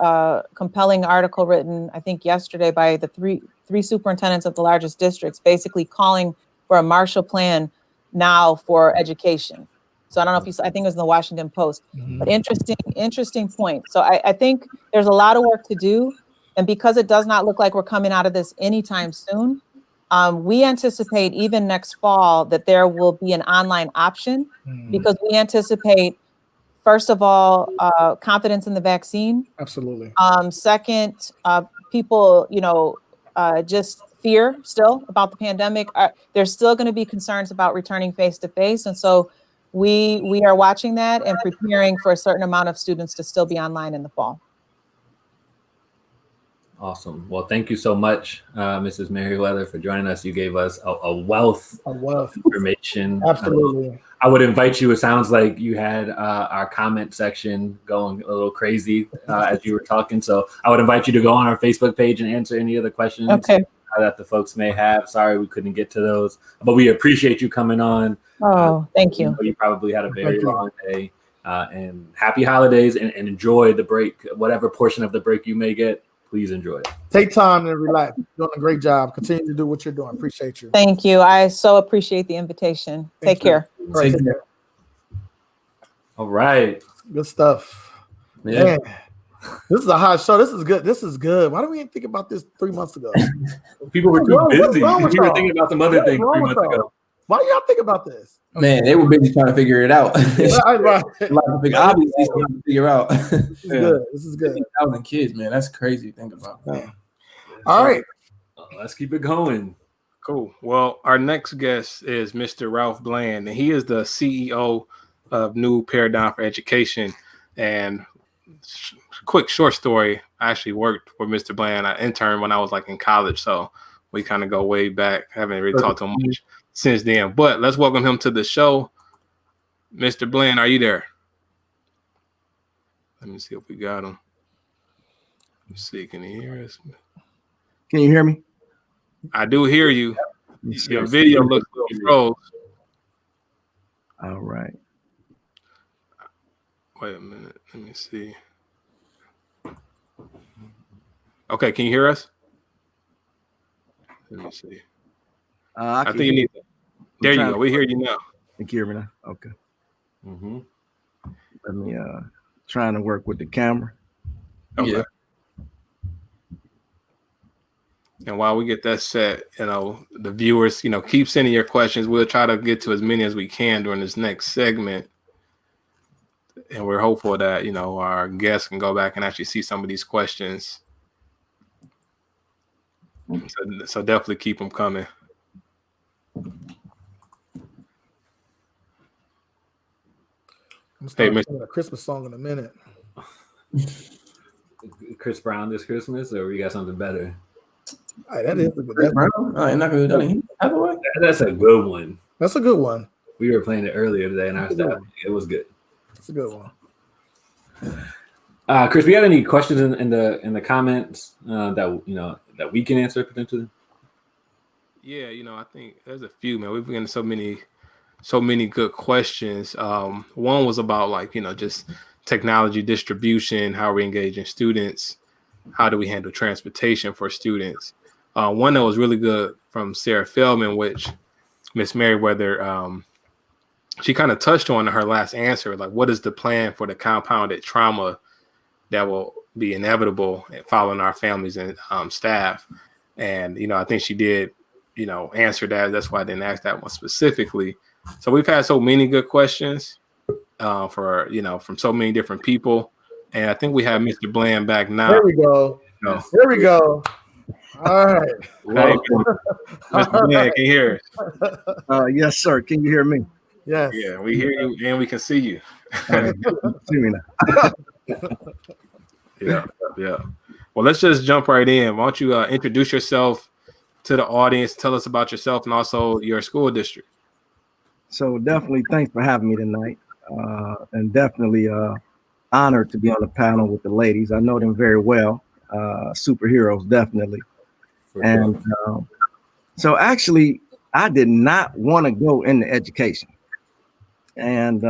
compelling article written, I think yesterday, by the three superintendents of the largest districts, basically calling for a Marshall Plan now for education. So I don't know if you saw, I think it was in the Washington Post, but interesting point. So I think there's a lot of work to do. And because it does not look like we're coming out of this anytime soon, we anticipate even next fall that there will be an online option, because we anticipate, first of all, confidence in the vaccine. Absolutely. Second, people, just fear still about the pandemic. There's still going to be concerns about returning face to face. And so we are watching that and preparing for a certain amount of students to still be online in the fall. Awesome. Well, thank you so much, Mrs. Meriweather, for joining us. You gave us a wealth of information. Absolutely. I would invite you. It sounds like you had our comment section going a little crazy as you were talking. So I would invite you to go on our Facebook page and answer any other questions that the folks may have. Sorry we couldn't get to those, but we appreciate you coming on. Oh, thank you. You probably had a very long day, and happy holidays, and enjoy the break, whatever portion of the break you may get. Please enjoy it. Take time and relax. You're doing a great job. Continue to do what you're doing. Appreciate you. Thank you. I so appreciate the invitation. Take care. Right. All right. Good stuff. Yeah. Man, this is a hot show. This is good. This is good. Why didn't we think about this 3 months ago? People were too busy. We were thinking about some other things 3 months ago. Why do y'all think about this? Man, they were busy trying to figure it out. Obviously, something to figure out. This is good. This is good. 50,000 kids, man. That's crazy to think about. Man. All right. Let's keep it going. Cool. Well, our next guest is Mr. Ralph Blinn, and he is the CEO of New Paradigm for Education. And quick short story, I actually worked for Mr. Blinn. I interned when I was in college, so we kind of go way back. Haven't really talked to him much since then, but let's welcome him to the show. Mr. Blinn, are you there? Let me see if we got him. Let's see, can you hear us? Can you hear me? I do hear you. Yes, Your sir. video looks a little froze. All right. Wait a minute. Let me see. Okay, can you hear us? Let me see. I think you need. There you go. We hear you now. You can hear me now? Okay. Mm-hmm. Let me trying to work with the camera. Okay. Yeah. And while we get that set, the viewers, keep sending your questions. We'll try to get to as many as we can during this next segment. And we're hopeful that, our guests can go back and actually see some of these questions. So definitely keep them coming. I'm starting a Christmas song in a minute. Chris Brown this Christmas, or we got something better? All right, that is a good That's a good one. That's a good one. We were playing it earlier today in our staff. It was good. That's a good one. Chris, we got any questions in the comments that we can answer potentially? Yeah, I think there's a few, man. We've been so many good questions. One was about just technology distribution, how we engaging students, how do we handle transportation for students. One that was really good from Sarah Feldman, which Miss Meriweather, she kind of touched on in her last answer, like what is the plan for the compounded trauma that will be inevitable following our families and staff. And, I think she did, answer that. That's why I didn't ask that one specifically. So we've had so many good questions from so many different people. And I think we have Mr. Blinn back now. There we go. There we go. All right. Hey, Mr. Blinn, can you hear us? Yes, sir. Can you hear me? Yes. Yeah, we hear you and we can see you. See me now. Yeah. Well, let's just jump right in. Why don't you introduce yourself to the audience, tell us about yourself and also your school district. So definitely thanks for having me tonight. And definitely honored to be on the panel with the ladies. I know them very well. Superheroes, definitely. And so actually, I did not want to go into education. And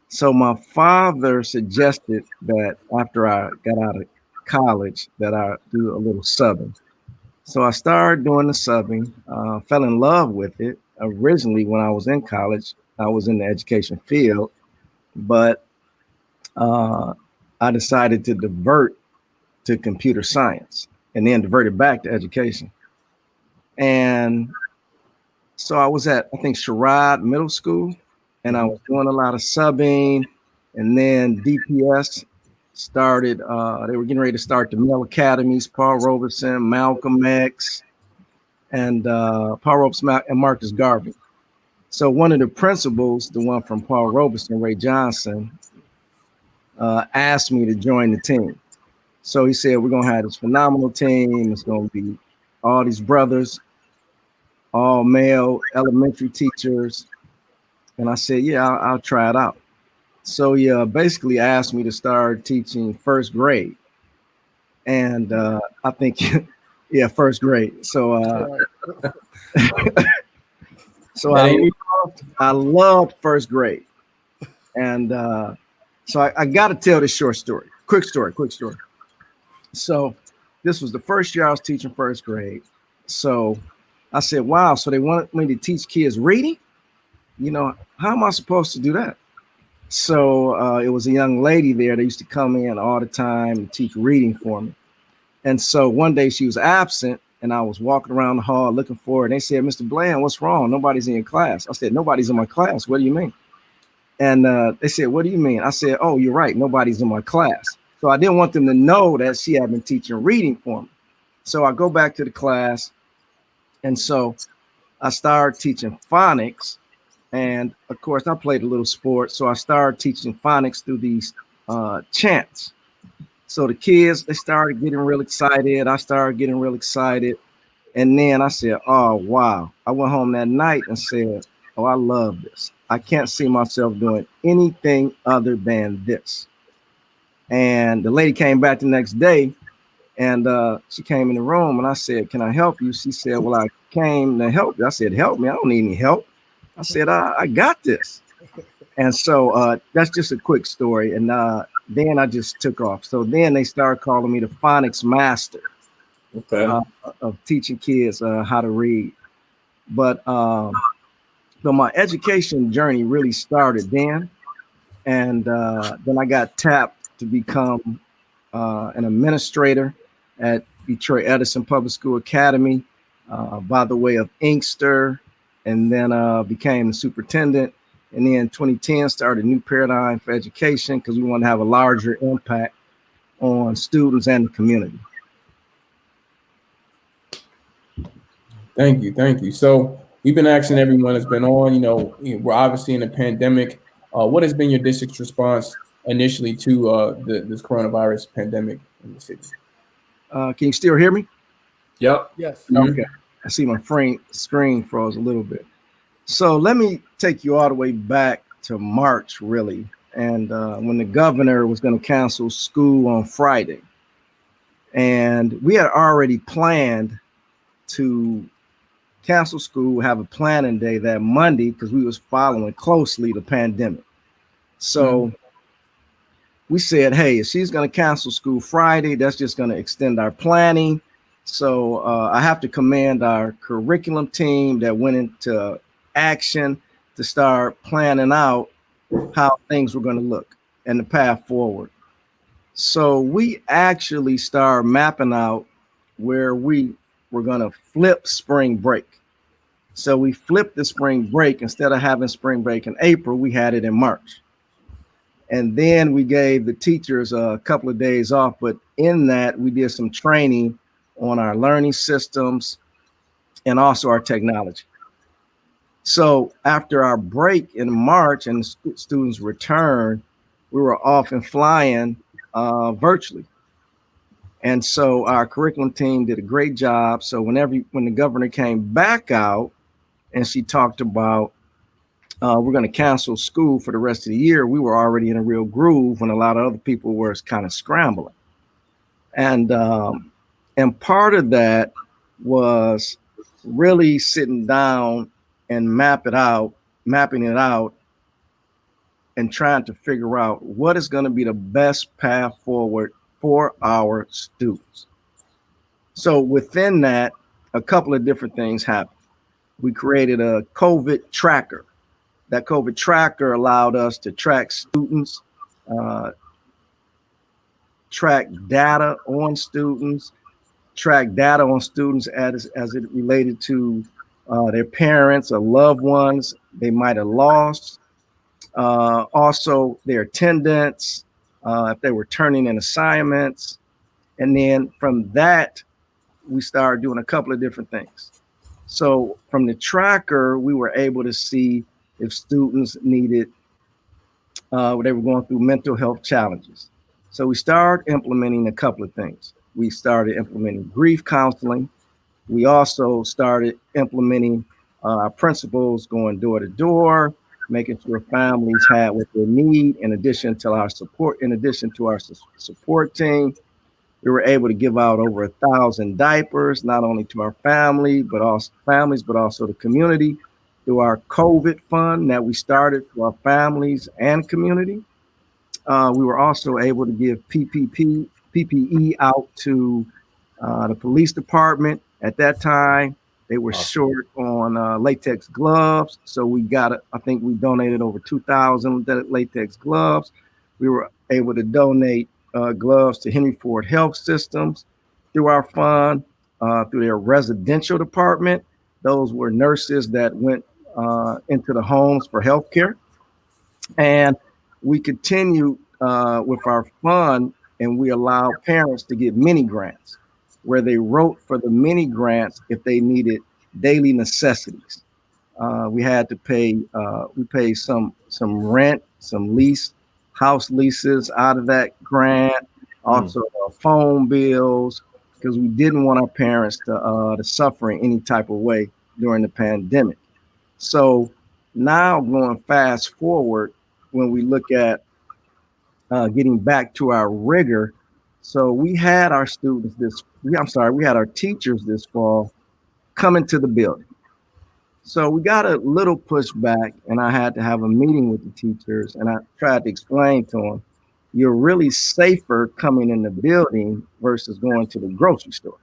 so my father suggested that after I got out of college that I do a little subbing. So I started doing the subbing, fell in love with it. Originally, when I was in college, I was in the education field, but I decided to divert to computer science and then diverted back to education. And so I was at, I think, Sherrod Middle School, and I was doing a lot of subbing, and then DPS started, they were getting ready to start the male academies, Paul Robeson, Malcolm X, and Paul Robeson and Marcus Garvey. So one of the principals, the one from Paul Robeson, Ray Johnson, asked me to join the team. So he said, we're gonna have this phenomenal team. It's gonna be all these brothers, all male elementary teachers. And I said, yeah, I'll try it out. So he basically asked me to start teaching first grade. And I think, yeah, first grade. So, so I loved first grade. And so I got to tell this short story, quick story. So this was the first year I was teaching first grade. So I said, wow, so they wanted me to teach kids reading? You know, how am I supposed to do that? So it was a young lady there that used to come in all the time and teach reading for me. And so one day she was absent and I was walking around the hall looking for her. And they said, Mr. Blinn, what's wrong? Nobody's in your class. I said, nobody's in my class. What do you mean? And they said, what do you mean? I said, oh, you're right. Nobody's in my class. So I didn't want them to know that she had been teaching reading for me. So I go back to the class. And so I started teaching phonics. And of course, I played a little sport. So I started teaching phonics through these chants. So the kids, they started getting real excited. I started getting real excited. And then I said, oh, wow. I went home that night and said, oh, I love this. I can't see myself doing anything other than this. And the lady came back the next day And she came in the room and I said, "Can I help you?" She said, "Well, I came to help you." I said, "Help me? I don't need any help." I said, I got this. And so that's just a quick story. And then I just took off. So then they started calling me the phonics master of teaching kids how to read. But so my education journey really started then. And then I got tapped to become an administrator at Detroit Edison Public School Academy by the way of Inkster, and then became the superintendent. And then in 2010 started a new paradigm for education because we want to have a larger impact on students and the community. Thank you. So we've been asking everyone that's been on, we're obviously in a pandemic. What has been your district's response initially to this coronavirus pandemic in the city? Can you still hear me? Yep. Yes. Okay. I see my screen froze a little bit. So let me take you all the way back to March, really. And when the governor was going to cancel school on Friday. And we had already planned to cancel school, have a planning day that Monday, because we was following closely the pandemic. So we said, hey, if she's going to cancel school Friday, that's just going to extend our planning. So I have to commend our curriculum team that went into action to start planning out how things were going to look and the path forward. So we actually started mapping out where we were going to flip spring break. So we flipped the spring break. Instead of having spring break in April, we had it in March. And then we gave the teachers a couple of days off. But in that, we did some training on our learning systems and also our technology. So after our break in March and students returned, we were off and flying virtually. And so our curriculum team did a great job. So when the governor came back out and she talked about we're going to cancel school for the rest of the year, we were already in a real groove when a lot of other people were kind of scrambling. And part of that was really sitting down and mapping it out and trying to figure out what is going to be the best path forward for our students. So within that, a couple of different things happened. We created a COVID tracker. That COVID tracker allowed us to track students, track data on students as it related to their parents or loved ones they might have lost. Also their attendance, if they were turning in assignments. And then from that, we started doing a couple of different things. So from the tracker, we were able to see if students needed, they were going through mental health challenges. So we started implementing a couple of things. We started implementing grief counseling. We also started implementing our principals going door to door, making sure families had what they need in addition to our support team. We were able to give out over 1,000 diapers, not only to our families, but also the community through our COVID fund that we started for our families and community. We were also able to give PPE out to the police department. At that time, they were short on latex gloves. So I think we donated over 2,000 latex gloves. We were able to donate gloves to Henry Ford Health Systems through our fund, through their residential department. Those were nurses that went into the homes for healthcare. And we continued with our fund, and we allowed parents to get mini grants, where they wrote for the mini grants if they needed daily necessities. We had to pay, we paid some rent, some house leases out of that grant, also phone bills, because we didn't want our parents to suffer in any type of way during the pandemic. So now going fast forward, when we look at getting back to our rigor, So we had our we had our teachers this fall coming to the building. So we got a little pushback, and I had to have a meeting with the teachers, and I tried to explain to them, you're really safer coming in the building versus going to the grocery store.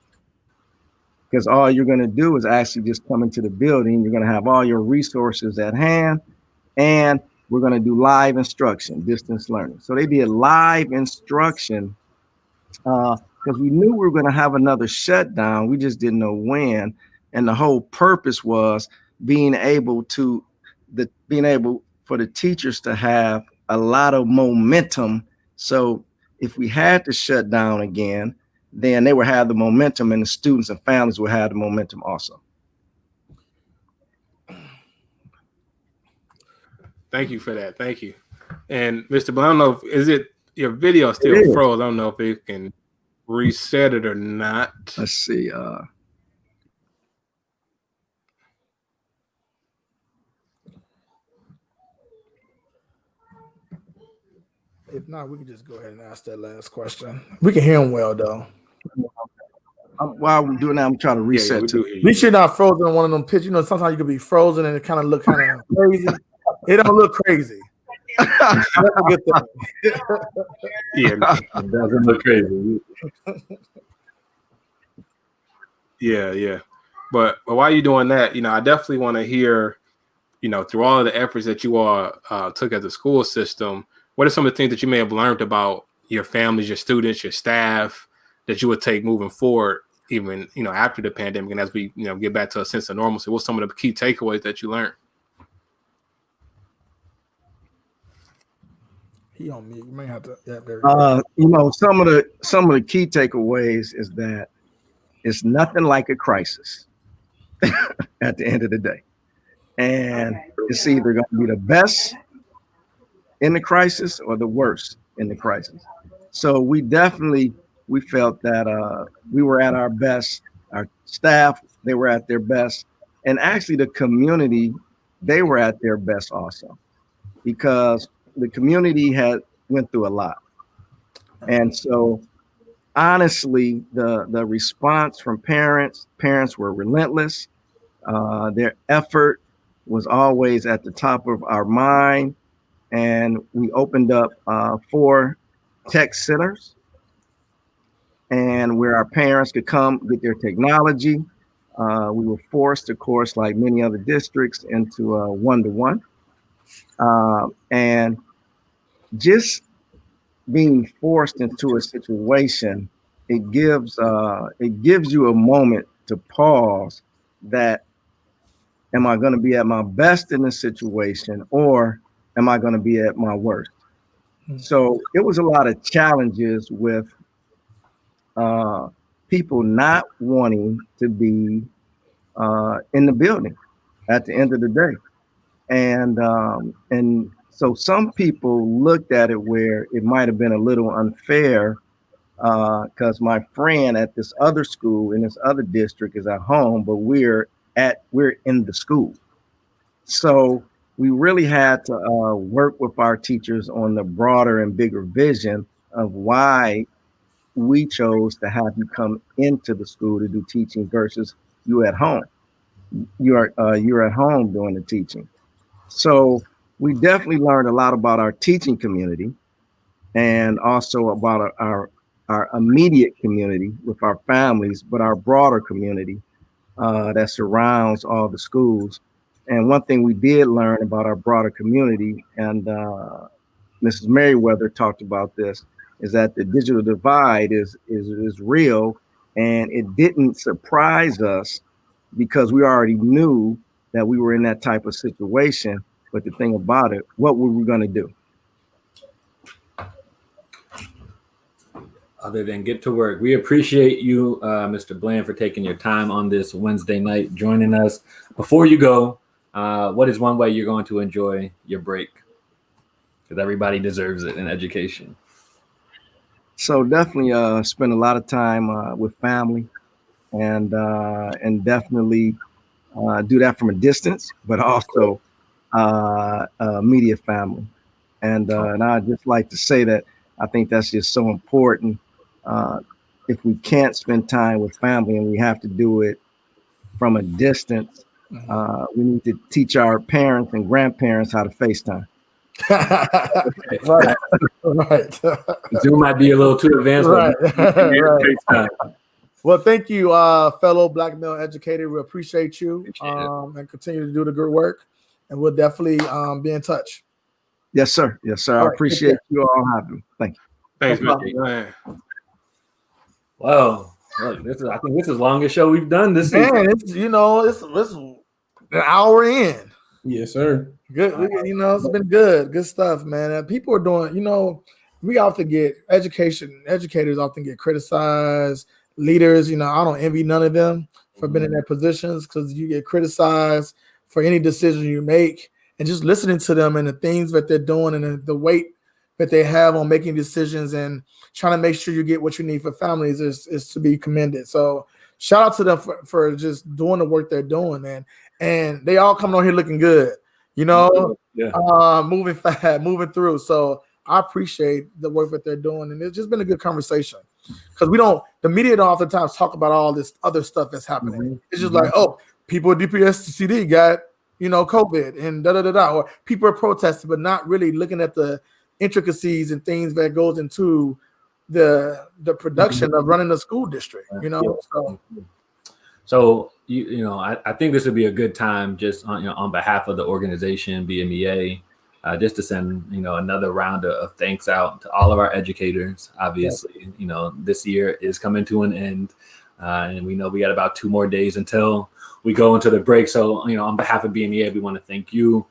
Because all you're going to do is actually just come into the building. You're going to have all your resources at hand, and we're going to do live instruction, distance learning. So they did live instruction because we knew we were going to have another shutdown. We just didn't know when. And the whole purpose was being able for the teachers to have a lot of momentum. So if we had to shut down again, then they would have the momentum, and the students and families would have the momentum also. Thank you for that. Thank you. And Mr. Blinn, I don't know if your video still froze. I don't know if it can reset it or not. Let's see. If not, we can just go ahead and ask that last question. We can hear him well, though. While we're doing that, I'm trying to reset. Yeah, too. At least you're not frozen on one of them pictures. You know, sometimes you could be frozen and it kind of look kind of crazy. It don't look crazy. That's a good thing. Yeah, it doesn't look crazy. Yeah. But while you're doing that, I definitely want to hear, through all of the efforts that you all took as a school system, what are some of the things that you may have learned about your families, your students, your staff that you would take moving forward, even, after the pandemic, and as we, get back to a sense of normalcy? What's some of the key takeaways that you learned? He on mute. You may have to. Yeah, some of the key takeaways is that it's nothing like a crisis at the end of the day, and it's either going to be the best in the crisis or the worst in the crisis. So we felt that we were at our best. Our staff, they were at their best, and actually the community, they were at their best also, because the community had went through a lot. And so honestly, the response from parents were relentless. Their effort was always at the top of our mind. And we opened up 4 tech centers, and where our parents could come get their technology. We were forced, of course, like many other districts, into a 1-to-1. And just being forced into a situation, it gives you a moment to pause. That, am I going to be at my best in this situation, or am I going to be at my worst? So it was a lot of challenges with people not wanting to be in the building at the end of the day. And so some people looked at it where it might have been a little unfair, because my friend at this other school in this other district is at home, but we're in the school. So we really had to work with our teachers on the broader and bigger vision of why we chose to have you come into the school to do teaching versus you at home. You're at home doing the teaching. So we definitely learned a lot about our teaching community, and also about our immediate community with our families, but our broader community that surrounds all the schools. And one thing we did learn about our broader community, and Mrs. Meriweather talked about this, is that the digital divide is real, and it didn't surprise us because we already knew that we were in that type of situation. But the thing about it, what were we going to do? Other than get to work. We appreciate you, Mr. Blinn, for taking your time on this Wednesday night, joining us. Before you go, what is one way you're going to enjoy your break? Because everybody deserves it in education. So definitely spend a lot of time with family, and definitely do that from a distance, but also media family. And I'd just like to say that I think that's just so important if we can't spend time with family and we have to do it from a distance, we need to teach our parents and grandparents how to FaceTime. Right. Zoom might be a little too advanced. Right. FaceTime. Well, thank you, fellow Black male educator. We appreciate you and continue to do the good work. And we'll definitely be in touch. Yes, sir. Yes, sir. All I right, appreciate you all having me. Thank you. Thanks, No man. Wow. Look, I think this is the longest show we've done this season. Man, it's an hour in. Yes, sir. Good, it's been good. Good stuff, man. And people are doing, we often get educators often get criticized. Leaders, I don't envy none of them for being in their positions, because you get criticized for any decision you make, and just listening to them and the things that they're doing and the weight that they have on making decisions and trying to make sure you get what you need for families is to be commended. So shout out to them for just doing the work they're doing, and they all coming on here looking good, moving fast, moving through. So I appreciate the work that they're doing, and it's just been a good conversation, because the media don't oftentimes talk about all this other stuff that's happening. It's just like, oh, people at DPS CD got COVID and or people are protesting, but not really looking at the intricacies and things that goes into the production of running a school district. So I think this would be a good time, just on behalf of the organization BMEA, just to send another round of thanks out to all of our educators. Obviously, this year is coming to an end, and we know we got about 2 more days until we go into the break. So on behalf of BMEA, we want to thank you.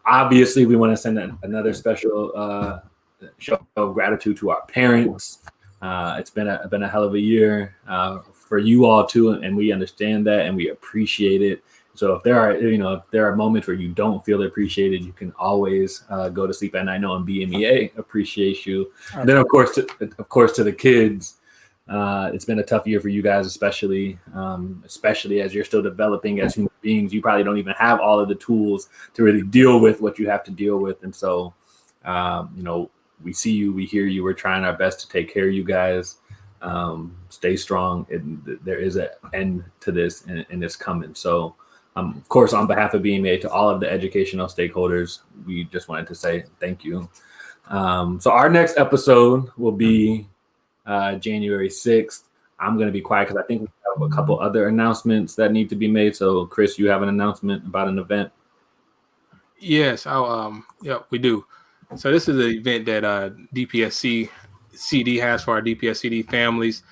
Obviously, we want to send another special show of gratitude to our parents. It's been a hell of a year for you all too, and we understand that and we appreciate it. So if there are moments where you don't feel appreciated, you can always go to sleep at night knowing BMEA appreciates you. And then of course to the kids, it's been a tough year for you guys, especially as you're still developing as human beings. You probably don't even have all of the tools to really deal with what you have to deal with. And so, we see you, we hear you, we're trying our best to take care of you guys. Stay strong. There is an end to this, and it's coming. So, of course, on behalf of BMEA, to all of the educational stakeholders, we just wanted to say thank you. So our next episode will be January 6th. I'm going to be quiet because I think we have a couple other announcements that need to be made. So, Chris, you have an announcement about an event? Yes, we do. So this is an event that DPS CD has for our DPS CD families.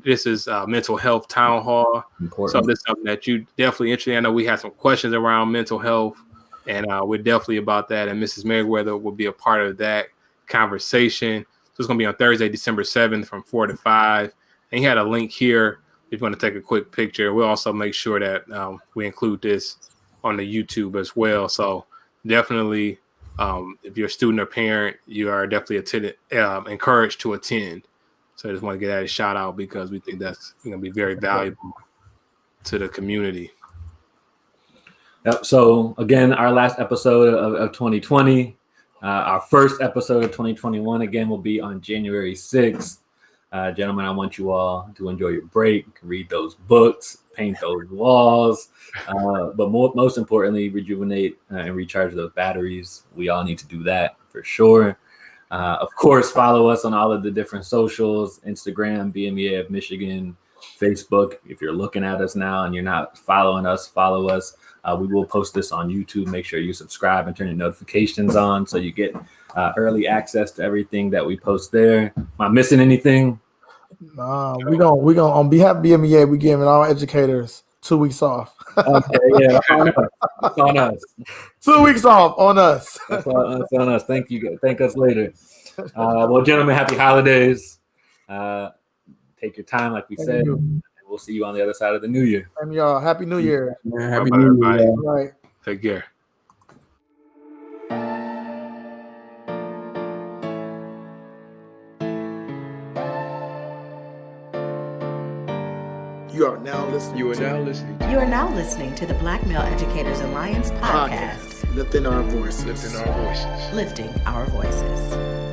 This is mental health town hall. Important. So this is something that you definitely interested in. I know we had some questions around mental health, and we're definitely about that. And Mrs. Meriweather will be a part of that conversation. So it's going to be on Thursday, December 7th from 4 to 5. And he had a link here if you want to take a quick picture. We'll also make sure that we include this on the YouTube as well. So definitely, if you're a student or parent, you are definitely encouraged to attend. So I just want to get that a shout out because we think that's going to be very valuable to the community. Yep. So again, our last episode of 2020, our first episode of 2021 again will be on January 6th. Gentlemen, I want you all to enjoy your break, read those books, paint those walls, but most importantly, rejuvenate and recharge those batteries. We all need to do that for sure. Of course, follow us on all of the different socials, Instagram, BMEA of Michigan, Facebook. If you're looking at us now and you're not following us, follow us. We will post this on YouTube. Make sure you subscribe and turn your notifications on so you get early access to everything that we post there. Am I missing anything? We gonna on behalf of BMEA, we giving all educators 2 weeks off. Okay, yeah, it's on us. 2 weeks off on us. That's on us. Thank you. Thank us later. Well, gentlemen, happy holidays. Take your time, like we said, and we'll see you on the other side of the new year. And y'all, happy New Year. Yeah, happy New Year. All right. Take care. You are now listening to the Black Male Educators Alliance podcast. Lifting our voices. Lifting our voices.